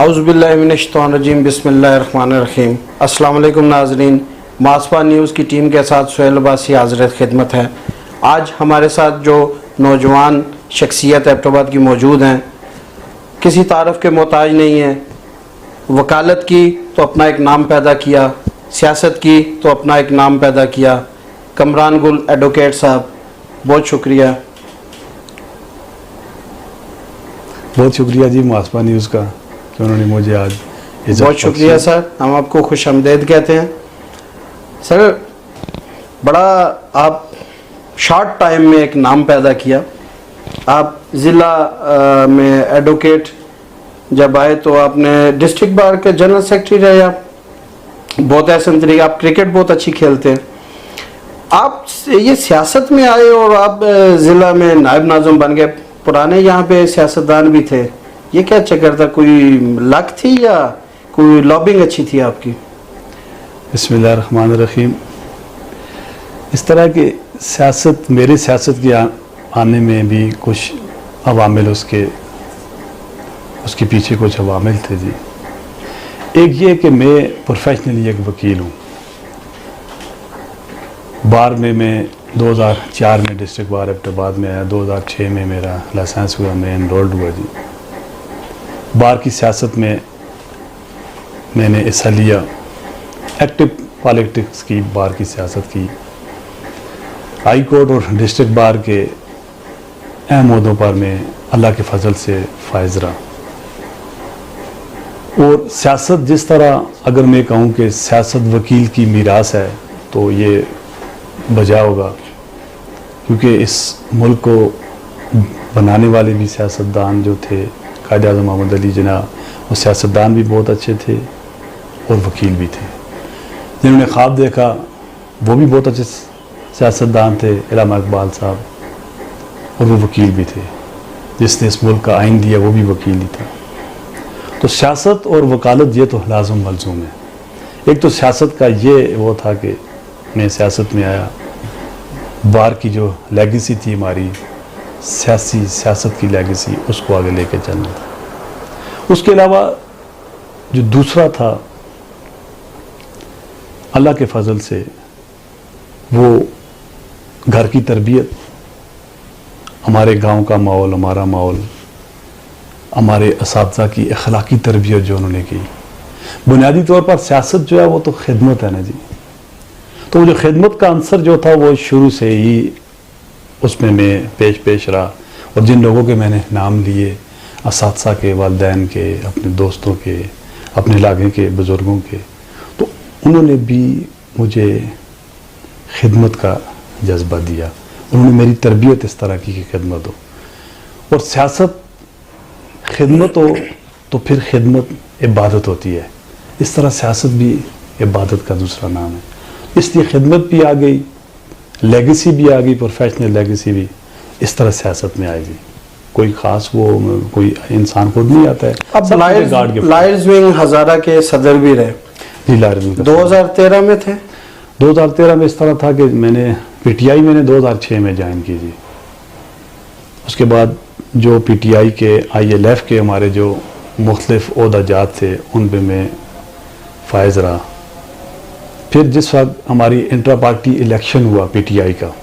औज़ुबिल्लाहिमिनश्शैतानिर्रजीम बिस्मिल्लाहिर्रहमानिर्रहीम। अस्सलाम वालेकुम नाज़रीन, मासपा न्यूज़ की टीम के साथ सुहेल अब्बासी हाज़िर खिदमत है। आज हमारे साथ जो नौजवान शख्सियत एबटाबाद की मौजूद हैं, किसी तारफ़ के मोहताज नहीं हैं। वकालत की तो अपना एक नाम पैदा किया, सियासत की तो अपना एक नाम पैदा किया। कमरान गुल एडवोकेट साहब, बहुत शुक्रिया। बहुत शुक्रिया जी मासपा न्यूज़ का कि उन्होंने मुझे आज बहुत शुक्रिया सर, हम आपको खुशामदीद कहते हैं। सर, बड़ा आप शॉर्ट टाइम में एक नाम पैदा किया। आप ज़िला में एडवोकेट जब आए तो आपने डिस्ट्रिक्ट बार के जनरल सेक्रेटरी रहे। आप बहुत ऐसे तरीके, आप क्रिकेट बहुत अच्छी खेलते हैं। आप ये सियासत में आए और आप ज़िला में नायब नाज़िम बन गए। पुराने यहाँ पे सियासतदान भी थे, ये क्या चक्कर था? कोई लक थी या कोई लॉबिंग अच्छी थी आपकी? बिस्मिल्लाहिर्रहमानिर्रहीम। इस तरह की सियासत, मेरे सियासत के आने में भी कुछ अवामिल उसके पीछे कुछ अवामिल थे जी। एक ये कि मैं प्रोफेशनली एक वकील हूँ। बार में मैं 2004 में डिस्ट्रिक्ट बार एबटाबाद में आया। 2006 में मेरा लाइसेंस हुआ, मैं एनरोल्ड हुआ जी। बार की सियासत में मैंने हिस्सा लिया, एक्टिव पॉलिटिक्स की, बार की सियासत की। हाई कोर्ट और डिस्ट्रिक्ट बार के अहम ओहदों पर मैं अल्लाह के फजल से फायज रहा। और सियासत जिस तरह, अगर मैं कहूँ कि सियासत वकील की मीरास है तो ये बजा होगा, क्योंकि इस मुल्क को बनाने वाले भी सियासतदान जो थे, कायद आज़म मोहम्मद अली जिन्ना, वो सियासतदान भी बहुत अच्छे थे और वकील भी थे। जिन्होंने ख्वाब देखा वो भी बहुत अच्छे सियासतदान थे, इलामा इकबाल साहब, और वो वकील भी थे। जिसने इस मुल्क का आइन दिया वो भी वकील ही था। तो सियासत और वकालत ये तो लाज़िम मलज़ूम है। एक तो सियासत का ये वो था कि मैं सियासत में आया, बार की जो लेगेसी थी हमारी सियासत की लेगेसी, उसको आगे लेके चलना था। उसके अलावा जो दूसरा था, अल्लाह के फजल से वो घर की तरबियत, हमारे गांव का माहौल, हमारा माहौल, हमारे असातिज़ा की अखलाकी तरबियत जो उन्होंने की। बुनियादी तौर पर सियासत जो है वो तो खिदमत है ना जी। तो वो जो खिदमत का आंसर जो था वो शुरू से ही उसमें मैं पेश रहा। और जिन लोगों के मैंने नाम लिए, असातिज़ा के, वालिदैन के, अपने दोस्तों के, अपने इलाके के बुज़ुर्गों के, तो उन्होंने भी मुझे खिदमत का जज्बा दिया। उन्होंने मेरी तरबियत इस तरह की खिदमत हो। और सियासत खिदमत हो तो फिर खिदमत इबादत होती है। इस तरह सियासत भी इबादत का दूसरा नाम है। इसलिए खिदमत भी आ गई, लेगेसी भी आ गई, प्रोफेशनल लेगेसी भी इस तरह सियासत में आएगी। कोई ख़ास वो कोई इंसान खुद नहीं आता है। अब लायर्स विंग हज़ारा के सदर भी रहे जी। लायर्स विंग 2013 में थे। 2013 में इस तरह था कि मैंने पीटीआई मैंने 2006 में ज्वाइन की जी। उसके बाद जो पीटीआई के, ILF के हमारे जो मुख्तलिफ ओहदाजात थे उन पर मैं फायज रहा। फिर जिस वक्त हमारी इंट्रा पार्टी इलेक्शन हुआ पीटीआई का,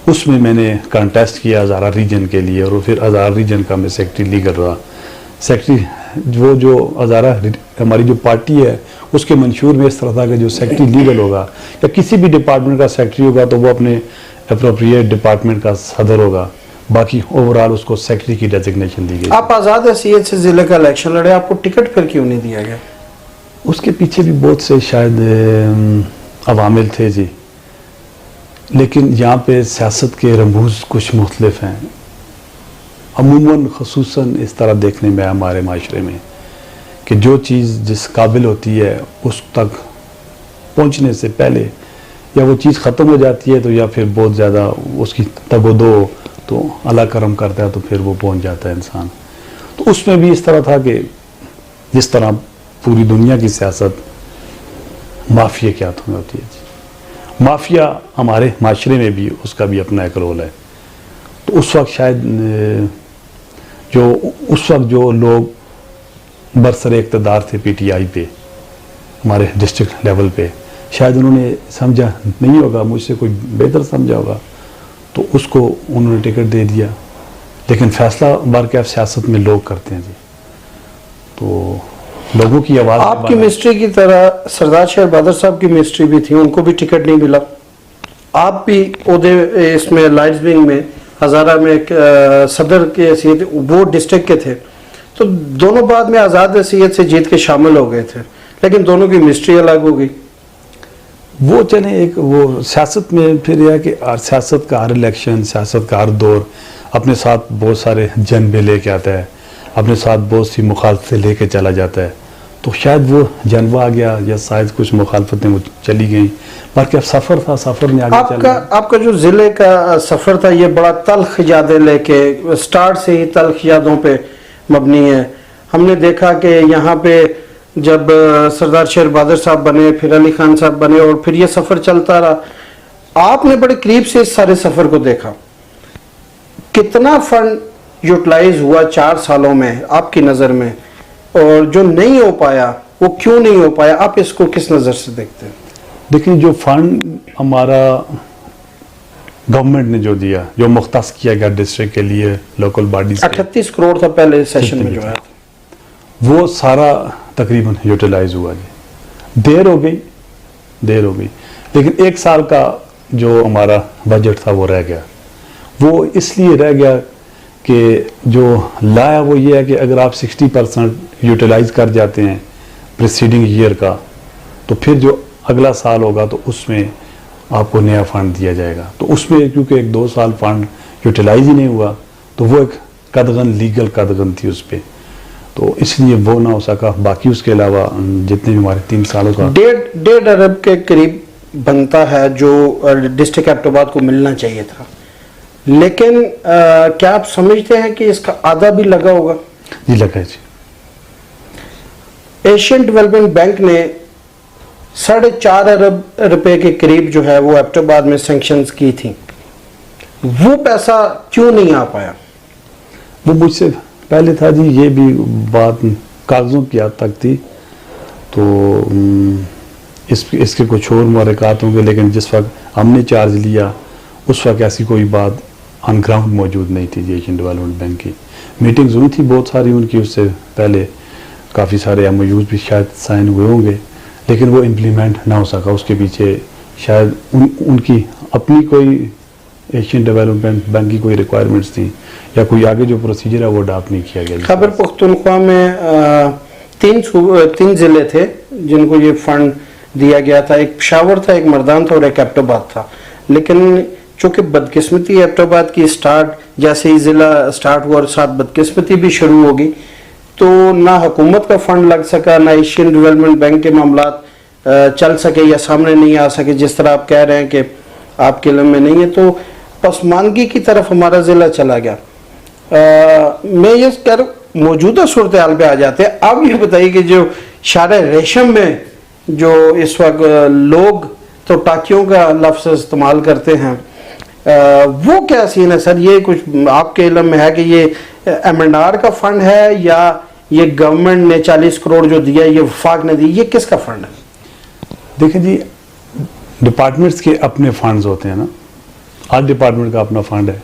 उसमें मैंने कंटेस्ट किया हज़ारा रीजन के लिए, और फिर हज़ारा रीजन का मैं सेक्रेटरी लीगल रहा। सेक्रेटरी वो जो हज़ारा हमारी जो पार्टी है उसके मंशूर में इस तरह था कि जो सेक्रेटरी लीगल होगा या किसी भी डिपार्टमेंट का सेक्रेटरी होगा तो वो अपने अप्रोप्रिएट डिपार्टमेंट का सदर होगा, बाकी ओवरऑल उसको सेक्रेटरी की डेजिग्नेशन दी गई। आप आज़ाद हैसियत से ज़िले का इलेक्शन लड़े, आपको टिकट फिर क्यों नहीं दिया गया? उसके पीछे भी बहुत से शायद अवामिल थे जी। लेकिन यहाँ पे सियासत के रमूज़ कुछ मुख्तलिफ हैं। अमूमन ख़ुसूसन इस तरह देखने में हमारे माशरे में कि जो चीज़ जिस काबिल होती है उस तक पहुँचने से पहले या वो चीज़ ख़त्म हो जाती है तो या फिर बहुत ज़्यादा उसकी तगोदो तो अल्लाह करम करता है तो फिर वो पहुँच जाता है इंसान। तो उसमें भी इस तरह था कि जिस तरह पूरी दुनिया की सियासत माफिया के हाथों में होती है जी। माफिया हमारे माशरे में भी उसका भी अपना एक रोल है। तो उस वक्त शायद जो लोग बरसर इक़्तिदार थे PTI पे, हमारे डिस्ट्रिक्ट लेवल पे, शायद उन्होंने समझा नहीं होगा, मुझसे कोई बेहतर समझा होगा, तो उसको उन्होंने टिकट दे दिया। लेकिन फैसला बारकैफ सियासत में लोग करते हैं जी, तो लोगों की आवाज़। आपकी मिनिस्ट्री की तरह सरदार शेर बहादुर साहब की मिनिस्ट्री भी थी, उनको भी टिकट नहीं मिला। आप भी ओहदे इसमें लाइट्स विंग में हज़ारा में एक सदर के हैसियत, वो डिस्ट्रिक्ट के थे, तो दोनों बाद में आज़ाद हैसियत से जीत के शामिल हो गए थे, लेकिन दोनों की मिनिस्ट्री अलग हो गई। वो चले एक वो सियासत में फिर यह कि सियासत का हर इलेक्शन, सियासत का हर दौर अपने साथ बहुत सारे जनबे लेके आता है, अपने साथ बहुत सी मुखालफतें लेके चला जाता है। तो शायद वो जनवा आ गया या शायद कुछ मुखालफतें वो चली गई, बाकी अब सफ़र था, सफ़र में आगे आपका जो ज़िले का सफ़र था ये बड़ा तल्ख यादें लेके, स्टार्ट से ही तल्ख यादों पे मबनी है। हमने देखा कि यहाँ पे जब सरदार शेर बहादुर साहब बने, फिर अली खान साहब बने, और फिर ये सफ़र चलता रहा। आपने बड़े करीब से इस सारे सफ़र को देखा, कितना फंड यूटिलाइज हुआ 4 सालों में आपकी नज़र में, और जो नहीं हो पाया वो क्यों नहीं हो पाया, आप इसको किस नज़र से देखते हैं? देखिए, जो फंड हमारा गवर्नमेंट ने जो दिया, जो मुख्तस किया गया डिस्ट्रिक्ट के लिए, लोकल बॉडी 38 करोड़ था पहले सेशन में जो है, वो सारा तकरीबन यूटिलाइज हुआ जी। देर हो गई, लेकिन 1 साल का जो हमारा बजट था वो रह गया। वो इसलिए रह गया कि जो लाया वो ये है कि अगर आप 60% यूटिलाइज कर जाते हैं प्रीसीडिंग ईयर का, तो फिर जो अगला साल होगा तो उसमें आपको नया फंड दिया जाएगा। तो उसमें क्योंकि 1-2 साल फंड यूटिलाइज ही नहीं हुआ, तो वो एक कदगन, लीगल कदगन थी उस पर, तो इसलिए वो ना हो सका। बाकी उसके अलावा जितने भी हमारे 3 सालों का 1.5 अरब के करीब बनता है जो डिस्ट्रिक्ट एबटाबाद को मिलना चाहिए था, लेकिन क्या आप समझते हैं कि इसका आधा भी लगा होगा? जी लगा है जी। एशियन डेवलपमेंट बैंक ने 4.5 अरब रुपए के करीब जो है वो एबटाबाद में सैंक्शंस की थी, वो पैसा क्यों नहीं आ पाया? वो मुझसे पहले था जी, ये भी बात कागज़ों की हद तक थी, तो इसके कुछ और मुहरकात होंगे, लेकिन जिस वक्त हमने चार्ज लिया उस वक्त ऐसी कोई बात ऑन ग्राउंड मौजूद नहीं थी जी। एशियन डेवलपमेंट बैंक की मीटिंग्स हुई थी बहुत सारी उनकी, उससे पहले काफ़ी सारे MOUs भी शायद साइन हुए होंगे, लेकिन वो इम्प्लीमेंट ना हो सका। उसके पीछे शायद उनकी अपनी कोई एशियन डेवलपमेंट बैंक की कोई रिक्वायरमेंट्स थी, या कोई आगे जो प्रोसीजर है वो अडॉप्ट नहीं किया गया। खैबर पख्तूनख्वा में 3 ज़िले थे जिनको ये फंड दिया गया था, एक पेशावर था, एक मर्दान था और एक एबटाबाद था। लेकिन चूँकि बदकिस्मती एबटाबाद की स्टार्ट जैसे ही ज़िला स्टार्ट हुआ और साथ बदकिस्मती भी शुरू होगी, तो ना हुकूमत का फंड लग सका, ना एशियन डेवलपमेंट बैंक के मामलात चल सके या सामने नहीं आ सके, जिस तरह आप कह रहे हैं कि आपके इल्म में नहीं है, तो पसमानगी की तरफ हमारा ज़िला चला गया। मैं ये कर मौजूदा सूरत हाल पे आ जाते हैं। आप ये बताइए कि जो शार रेशम में जो इस वक्त लोग तो टाकियों का लफ्ज़ इस्तेमाल करते हैं, वो क्या सीन है सर? ये कुछ आपके इल्म में है कि ये MNR का फंड है या ये गवर्नमेंट ने 40 करोड़ जो दिया ये वफाक ने दी, ये किसका फंड है? देखिए जी, डिपार्टमेंट्स के अपने फंड्स होते हैं ना, हर डिपार्टमेंट का अपना फंड है।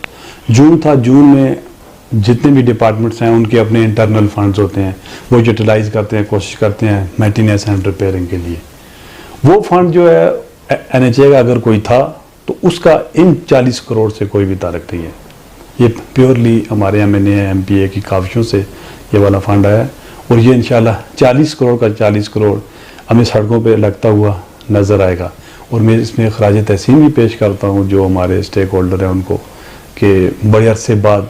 जून था, जून में जितने भी डिपार्टमेंट्स हैं उनके अपने इंटरनल फंड्स होते हैं, वो यूटिलाइज करते हैं, कोशिश करते हैं मेंटेनेंस एंड रिपेयरिंग के लिए। वो फंड जो है NHA का अगर कोई था तो उसका इन 40 करोड़ से कोई भी ताल्लुक नहीं है। ये प्योरली हमारे MNA MPA की काविशों से ये वाला फंड आया है, और ये इंशाल्लाह 40 करोड़ का 40 करोड़ हमें सड़कों पे लगता हुआ नज़र आएगा। और मैं इसमें खराज तहसीन भी पेश करता हूँ जो हमारे स्टेक होल्डर हैं उनको, कि बड़े अरसे बाद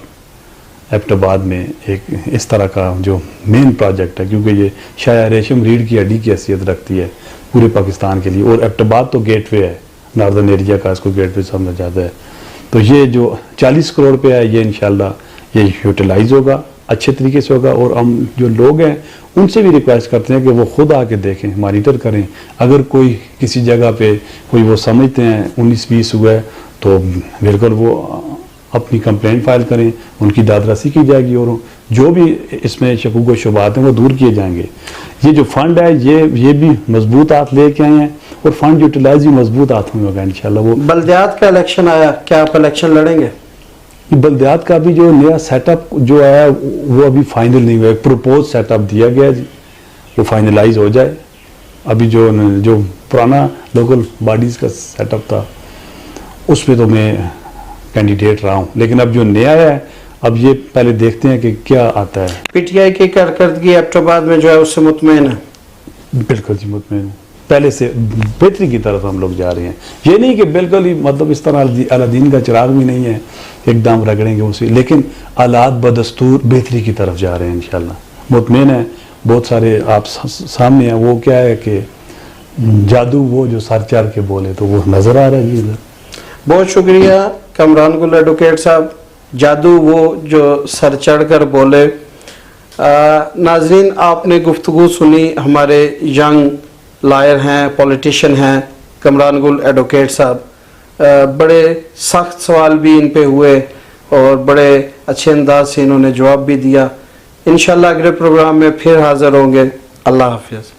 एबटाबाद में एक इस तरह का जो मेन प्रोजेक्ट है, क्योंकि ये शायद रेशम रीढ़ की हड्डी की हैसियत रखती है पूरे पाकिस्तान के लिए, और एबटाबाद तो गेटवे है नॉर्दर्न एरिया का, इसको गेटवे समझा जाता है। तो ये जो 40 करोड़ पे है ये इंशाल्लाह ये यूटिलाइज होगा, अच्छे तरीके से होगा। और हम जो लोग हैं उनसे भी रिक्वेस्ट करते हैं कि वो खुद आके देखें, मॉनिटर करें। अगर कोई किसी जगह पे कोई वो समझते हैं 19-20 हुआ है तो बिल्कुल वो अपनी कंप्लेंट फाइल करें, उनकी दादरसी की जाएगी और जो भी इसमें शकूक व शुबात हैं वो दूर किए जाएंगे। ये जो फंड है ये भी मजबूत हाथ लेके आए हैं और फंड यूटिलाइज भी मजबूत हाथ में होगा इंशाल्लाह। वो बल्दियात का इलेक्शन आया, क्या आप इलेक्शन लड़ेंगे? बल्दियात का भी जो नया सेटअप जो आया वो अभी फाइनल नहीं हुआ है। प्रपोज सेटअप दिया गया जी, वो फाइनलाइज हो जाए। अभी जो पुराना लोकल बॉडीज़ का सेटअप था उसमें तो मैं कैंडिडेट रहा हूँ, लेकिन अब जो नया है अब ये पहले देखते हैं कि क्या आता है। पीटीआई की कारकर्दगी एबटाबाद में जो है उससे मुतमईन है? बिल्कुल जी मुतमईन हूँ, पहले से बेहतरी की तरफ हम लोग जा रहे हैं। ये नहीं कि बिल्कुल ही मतलब इस तरह अलादीन का चिराग भी नहीं है एकदम रगड़ेंगे उसे, लेकिन हालात बदस्तूर बेहतरी की तरफ जा रहे हैं इंशाल्लाह। मुतमईन है, बहुत सारे आप सामने हैं। वो क्या है कि जादू वो जो सर चढ़ के बोले तो वो नजर आ रहा है इधर। बहुत शुक्रिया कमरान गुल एडवोकेट साहब, जादू वो जो सर चढ़ कर बोले। नाजरीन, आपने गुफ्तगू सुनी, हमारे यंग लायर हैं, पॉलिटिशियन हैं कमरान गुल एडवोकेट साहब। बड़े सख्त सवाल भी इन पे हुए और बड़े अच्छे अंदाज से इन्होंने जवाब भी दिया। इंशाल्लाह अगले प्रोग्राम में फिर हाजिर होंगे। अल्लाह हाफिज़।